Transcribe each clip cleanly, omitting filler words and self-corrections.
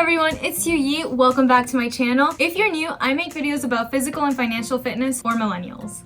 everyone, it's Siu-yee. Welcome back to my channel. If you're new, I make videos about physical and financial fitness for millennials.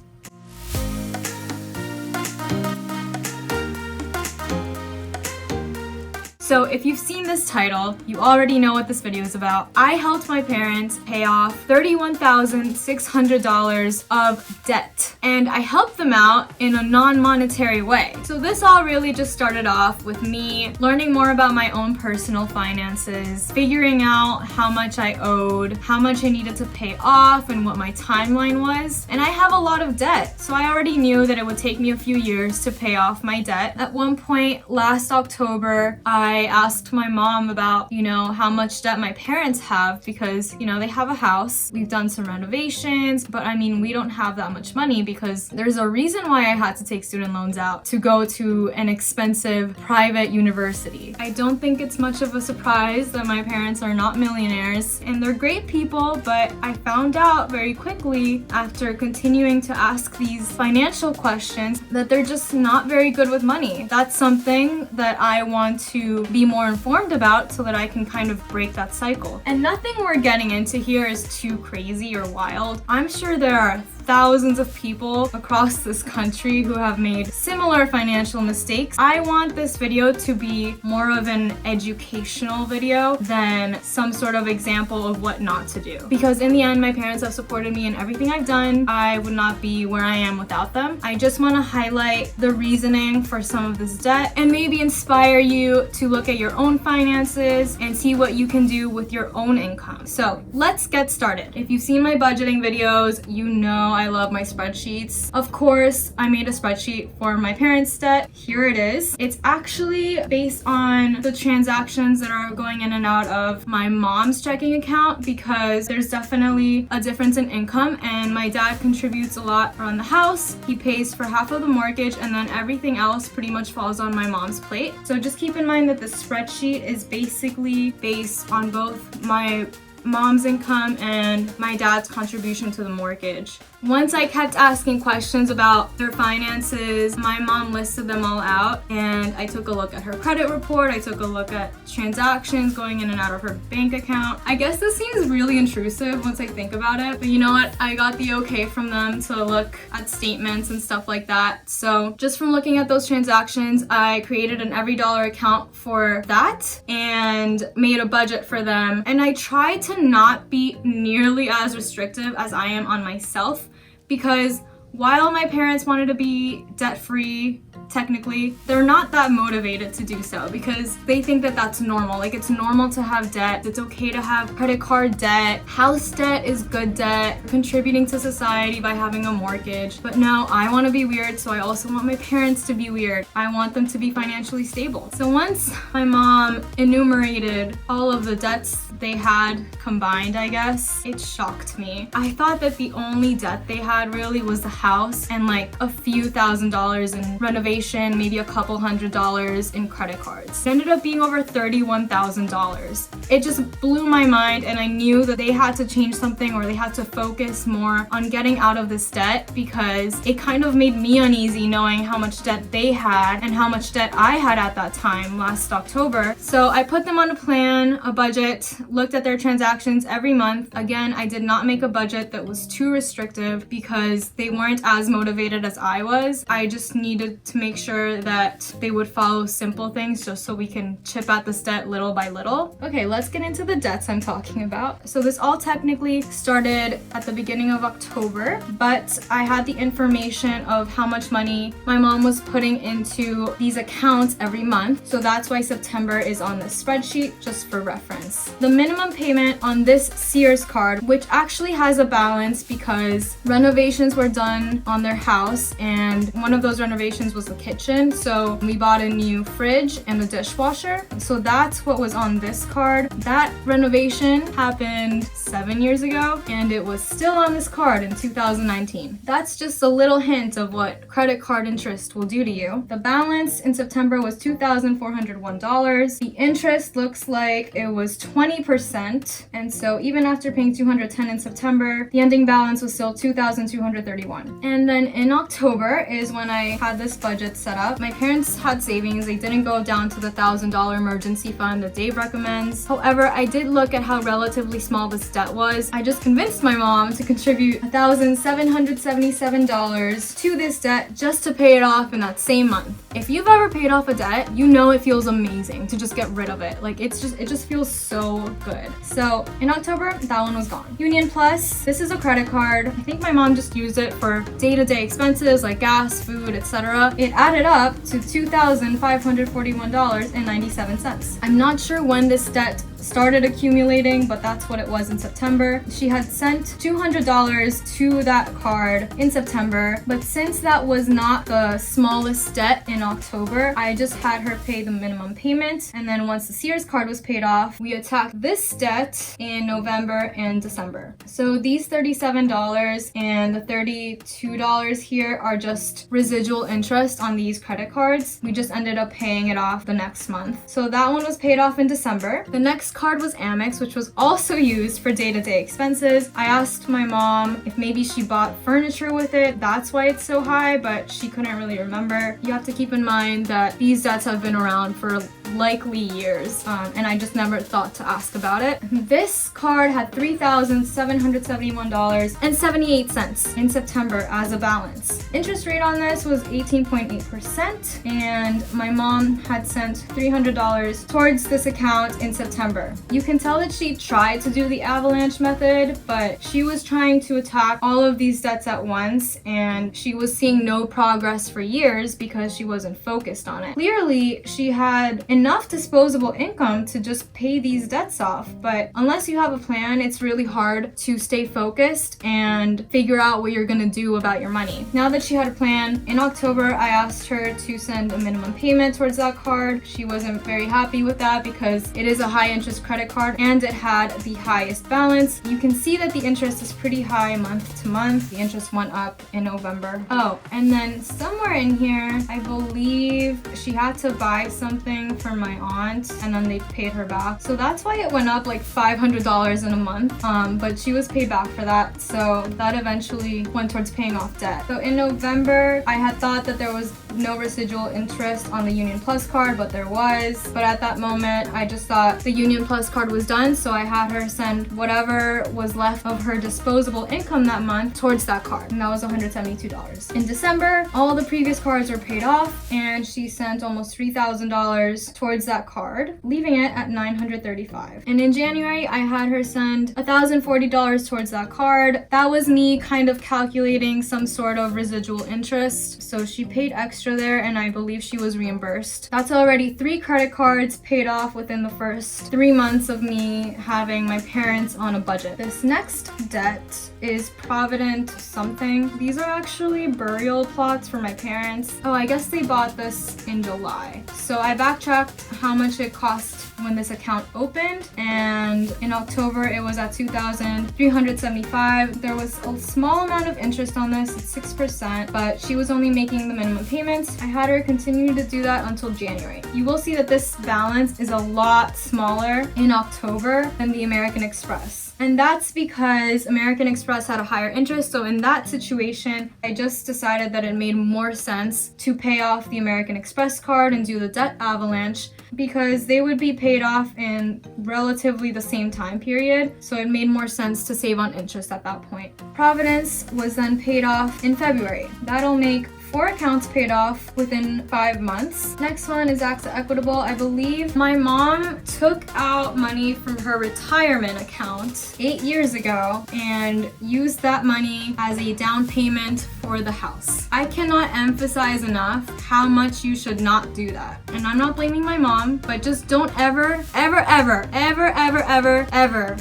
So if you've seen this title, you already know what this video is about. I helped my parents pay off $31,600 of debt, and I helped them out in a non-monetary way. So this all really just started off with me learning more about my own personal finances, figuring out how much I owed, how much I needed to pay off, and what my timeline was. And I have a lot of debt, so I already knew that it would take me a few years to pay off my debt. At one point last October, I asked my mom about, how much debt my parents have because, they have a house. We've done some renovations, but we don't have that much money because there's a reason why I had to take student loans out to go to an expensive private university. I don't think it's much of a surprise that my parents are not millionaires, and they're great people, but I found out very quickly after continuing to ask these financial questions that they're just not very good with money. That's something that I want to be more informed about so that I can kind of break that cycle. And nothing we're getting into here is too crazy or wild. I'm sure there are thousands of people across this country who have made similar financial mistakes. I want this video to be more of an educational video than some sort of example of what not to do. Because in the end, my parents have supported me in everything I've done. I would not be where I am without them. I just want to highlight the reasoning for some of this debt and maybe inspire you to look at your own finances and see what you can do with your own income. So let's get started. If you've seen my budgeting videos, you know I love my spreadsheets. Of course, I made a spreadsheet for my parents' debt. Here it is. It's actually based on the transactions that are going in and out of my mom's checking account because there's definitely a difference in income, and my dad contributes a lot on the house. He pays for half of the mortgage, and then everything else pretty much falls on my mom's plate. So just keep in mind that the spreadsheet is basically based on both my mom's income and my dad's contribution to the mortgage. Once I kept asking questions about their finances, my mom listed them all out, and I took a look at her credit report. I took a look at transactions going in and out of her bank account. I guess this seems really intrusive once I think about it, but you know what? I got the okay from them to look at statements and stuff like that. So just from looking at those transactions, I created an every dollar account for that and made a budget for them. And I tried to not be nearly as restrictive as I am on myself, because while my parents wanted to be debt-free, technically, they're not that motivated to do so because they think that that's normal. Like, it's normal to have debt. It's okay to have credit card debt. House debt is good debt, contributing to society by having a mortgage. But no, I want to be weird, so I also want my parents to be weird. I want them to be financially stable. So once my mom enumerated all of the debts they had combined, I guess, it shocked me. I thought that the only debt they had really was the house and like a few $1,000s in renovation, maybe a couple $100s in credit cards. It ended up being over $31,000. It just blew my mind, and I knew that they had to change something, or they had to focus more on getting out of this debt, because it kind of made me uneasy knowing how much debt they had and how much debt I had at that time last October. So I put them on a plan, a budget, looked at their transactions every month. Again, I did not make a budget that was too restrictive because they weren't as motivated as I was. I just needed to make sure that they would follow simple things just so we can chip at this debt little by little. Okay, let's get into the debts I'm talking about. So this all technically started at the beginning of October, but I had the information of how much money my mom was putting into these accounts every month. So that's why September is on this spreadsheet, just for reference. The minimum payment on this Sears card, which actually has a balance because renovations were done on their house, and one of those renovations was the kitchen. So we bought a new fridge and a dishwasher. So that's what was on this card. That renovation happened 7 years ago, and it was still on this card in 2019. That's just a little hint of what credit card interest will do to you. The balance in September was $2,401. The interest looks like it was 20%, and so even after paying $210 in September, the ending balance was still $2,231. And then in October is when I had this budget budget set up. My parents had savings. They didn't go down to the $1,000 emergency fund that Dave recommends. However, I did look at how relatively small this debt was. I just convinced my mom to contribute $1,777 to this debt just to pay it off in that same month. If you've ever paid off a debt, you know it feels amazing to just get rid of it. Like it just feels so good. So in October, that one was gone. Union Plus, this is a credit card. I think my mom just used it for day-to-day expenses like gas, food, etc. It added up to $2,541.97. I'm not sure when this debt started accumulating, but that's what it was in September. She had sent $200 to that card in September, but since that was not the smallest debt in October, I just had her pay the minimum payment, and then once the Sears card was paid off, we attacked this debt in November and December. So these $37 and the $32 here are just residual interest on these credit cards. We just ended up paying it off the next month. So that one was paid off in December. The next card was Amex, which was also used for day-to-day expenses. I asked my mom if maybe she bought furniture with it, that's why it's so high, but she couldn't really remember. You have to keep in mind that these debts have been around for likely years, and I just never thought to ask about it. This card had $3,771.78 in September as a balance. Interest rate on this was 18.8%, and my mom had sent $300 towards this account in September. You can tell that she tried to do the avalanche method, but she was trying to attack all of these debts at once, and she was seeing no progress for years because she wasn't focused on it. Clearly, she had enough disposable income to just pay these debts off, but unless you have a plan, it's really hard to stay focused and figure out what you're gonna do about your money. Now that she had a plan, in October, I asked her to send a minimum payment towards that card. She wasn't very happy with that because it is a high interest credit card and it had the highest balance. You can see that the interest is pretty high month to month. The interest went up in November. Oh, and then somewhere in here, I believe she had to buy something for my aunt and then they paid her back. So that's why it went up like $500 in a month. But she was paid back for that. So that eventually went towards paying off debt. So in November, I had thought that there was no residual interest on the Union Plus card, but there was. But at that moment, I just thought the Union Plus card was done, so I had her send whatever was left of her disposable income that month towards that card, and that was $172. In December, all the previous cards were paid off, and she sent almost $3,000 towards that card, leaving it at $935. And in January, I had her send $1,040 towards that card. That was me kind of calculating some sort of residual interest, so she paid extra there, and I believe she was reimbursed. That's already 3 credit cards paid off within the first 3 months of me having my parents on a budget. This next debt is Provident something. These are actually burial plots for my parents. Oh, I guess they bought this in July. So I backtracked how much it cost when this account opened, and in October it was at $2,375. There was a small amount of interest on this, it's 6%, but she was only making the minimum payments. I had her continue to do that until January. You will see that this balance is a lot smaller in October than the American Express. And that's because American Express had a higher interest, so in that situation, I just decided that it made more sense to pay off the American Express card and do the debt avalanche because they would be paid off in relatively the same time period, so it made more sense to save on interest at that point. Providence was then paid off in February. That'll make 4 accounts paid off within 5 months. Next one is AXA Equitable. I believe my mom took out money from her retirement account 8 years ago and used that money as a down payment for the house. I cannot emphasize enough how much you should not do that. And I'm not blaming my mom, but just don't ever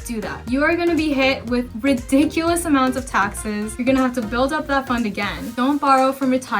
do that. You are gonna be hit with ridiculous amounts of taxes. You're gonna have to build up that fund again. Don't borrow from retirement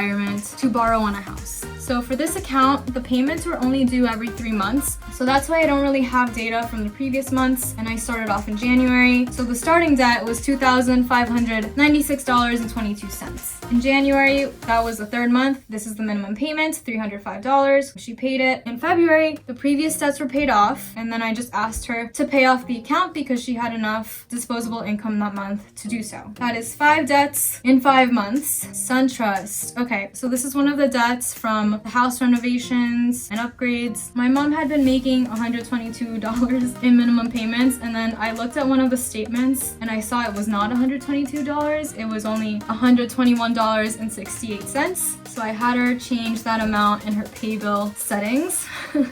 to borrow on a house. So for this account, the payments were only due every 3 months. So that's why I don't really have data from the previous months, and I started off in January. So the starting debt was $2,596.22. In January, that was the 3rd month. This is the minimum payment, $305. She paid it. In February, the previous debts were paid off, and then I just asked her to pay off the account because she had enough disposable income that month to do so. That is 5 debts in 5 months. SunTrust. Okay, so this is one of the debts from the house renovations and upgrades. My mom had been making $122 in minimum payments, and then I looked at one of the statements and I saw it was not $122. It was only $121.68. So I had her change that amount in her pay bill settings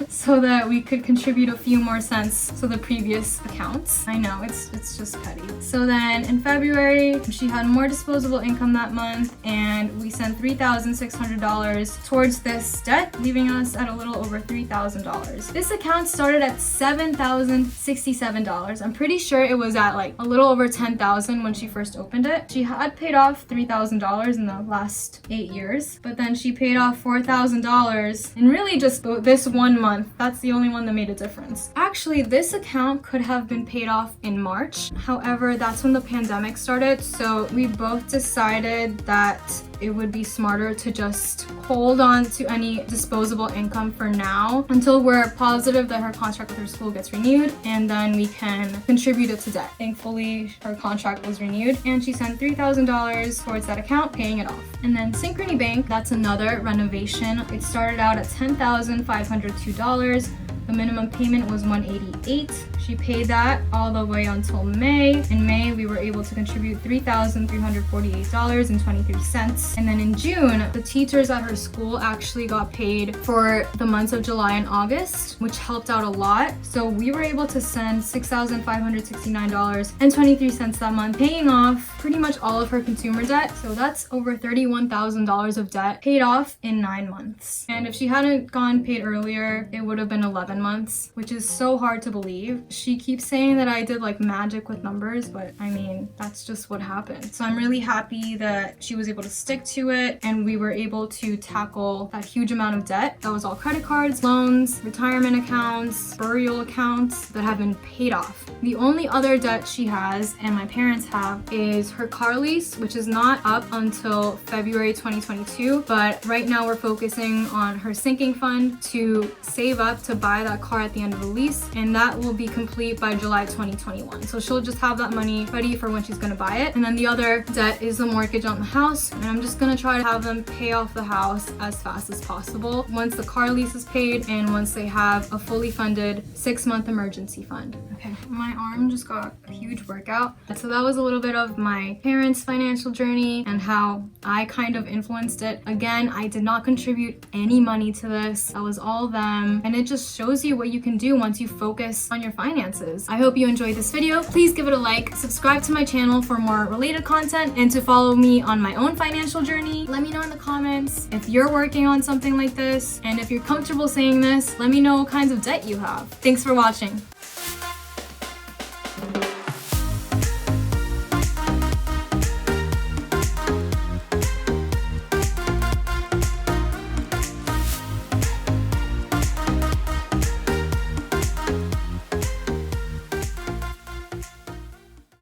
so that we could contribute a few more cents to the previous accounts. I know, it's just petty. So then in February, she had more disposable income that month, and we sent $3,600 towards this debt, leaving us at a little over $3,000. This account started at $7,067. I'm pretty sure it was at like a little over $10,000 when she first opened it. She had paid off $3,000 in the last 8 years, but then she paid off $4,000 in really just this 1 month. That's the only one that made a difference. Actually, this account could have been paid off in March. However, that's when the pandemic started, so we both decided that it would be smarter to just hold on to any disposable income for now until we're positive that her contract with her school gets renewed, and then we can contribute it to debt. Thankfully, her contract was renewed, and she sent $3,000 towards that account, paying it off. And then Synchrony Bank, that's another renovation. It started out at $10,502. The minimum payment was $188. She paid that all the way until May. In May, we were able to contribute $3,348.23. And then in June, the teachers at her school actually got paid for the months of July and August, which helped out a lot. So we were able to send $6,569.23 that month, paying off pretty much all of her consumer debt. So that's over $31,000 of debt paid off in 9 months. And if she hadn't gone paid earlier, it would have been 11 months, which is so hard to believe. She keeps saying that I did like magic with numbers, but I mean, that's just what happened. So I'm really happy that she was able to stick to it, and we were able to tackle that huge amount of debt. That was all credit cards, loans, retirement accounts, burial accounts that have been paid off. The only other debt she has, and my parents have, is her car lease, which is not up until February 2022, but right now we're focusing on her sinking fund to save up to buy that car at the end of the lease, and that will be complete by July 2021. So she'll just have that money ready for when she's gonna buy it. And then the other debt is the mortgage on the house, and I'm just gonna try to have them pay off the house as fast as possible once the car lease is paid and once they have a fully funded 6-month emergency fund. Okay, my arm just got a huge workout. So that was a little bit of my parents' financial journey and how I kind of influenced it. Again, I did not contribute any money to this. That was all them, and it just shows you what you can do once you focus on your finances. I hope you enjoyed this video. Please give it a like, subscribe to my channel for more related content, and to follow me on my own financial journey. Let me know in the comments if you're working on something like this, and if you're comfortable saying this, let me know what kinds of debt you have. Thanks for watching.